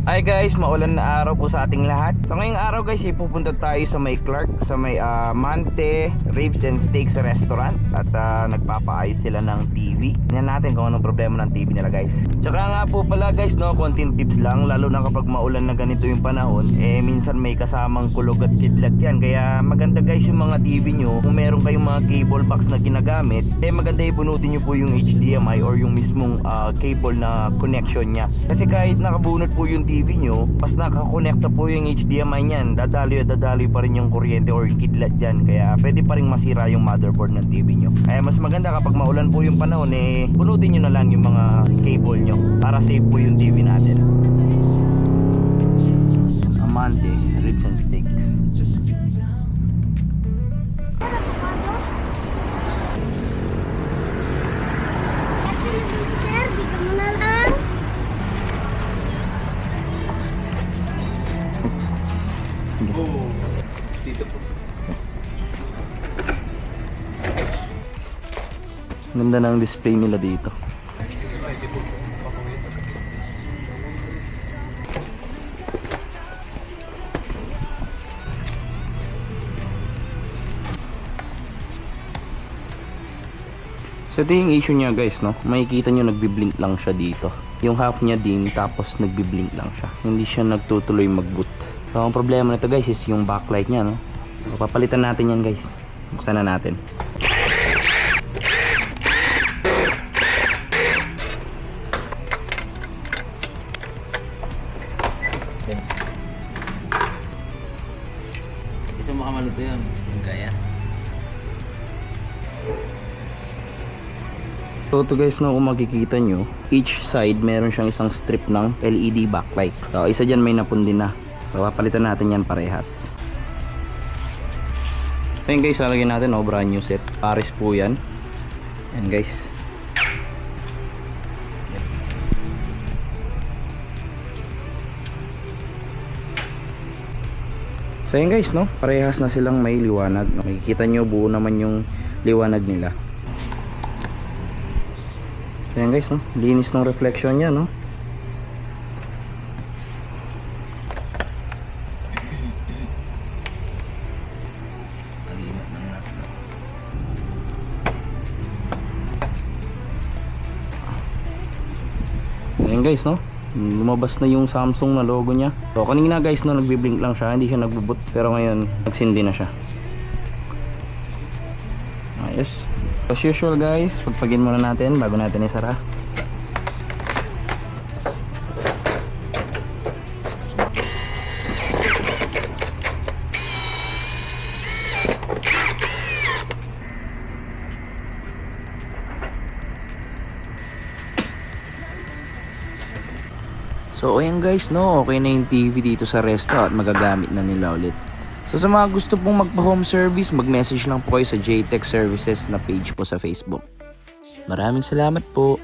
Hi guys, maulan na araw po sa ating lahat. So ngayong araw guys, ipupunta tayo sa may Clark, sa may Mante Ribs and Steaks Restaurant. At nagpapaayos sila ng TV. Tingnan natin kung anong problema ng TV nila guys. Tsaka nga po pala guys, no, konting tips lang. Lalo na kapag maulan na ganito yung panahon, minsan may kasamang kulog at kidlat yan. Kaya maganda guys yung mga TV nyo. Kung meron kayong mga cable box na ginagamit, maganda ibunutin nyo po yung HDMI or yung mismong cable na connection nya. Kasi kahit nakabunot po yung TV nyo, pas nakakonekta po yung HDMI nyan, dadaloy pa rin yung kuryente or yung kidlat dyan. Kaya pwede pa rin masira yung motherboard ng TV nyo. Kaya mas maganda kapag maulan po yung panahon, bunutin nyo na lang yung mga cable nyo para safe po yung TV natin. Amante Ribs and Steaks. Dito po. Ganda ng display nila dito. So ito yung issue niya guys, no? Makikita nyo nagbiblink lang siya dito. Yung half niya din, tapos nagbiblink lang siya. Hindi siya nagtutuloy mag-boot. So ang problema nito guys is yung backlight niya, no? So, papalitan natin yan guys. Buksan na natin. Isa makamalo to yun. Yung kaya. So ito guys, no, kung makikita nyo, each side meron siyang isang strip ng LED backlight. So isa dyan may napundi na. So papalitan natin yan parehas. So yun guys, lalagyan natin, no, brand new set. Pares po yan. Yan guys. So yun guys, no, parehas na silang may liwanag. Makikita nyo, buo naman yung liwanag nila. So yan guys, no, linis ng reflection niya, no. Nagimat ng laptop. So yan guys, no, lumabas na yung Samsung na logo niya. So kanina guys, no, nagbiblink lang siya, hindi siya nagbuboot. Pero ngayon, nagsindi na siya. Ayos. As usual guys, pagpagin muna natin bago natin isara. So ayan guys, no, okay na yung TV dito sa resto at magagamit na nila ulit. So sa mga gusto pong magpa-home service, mag-message lang po kayo sa JTech Services na page po sa Facebook. Maraming salamat po.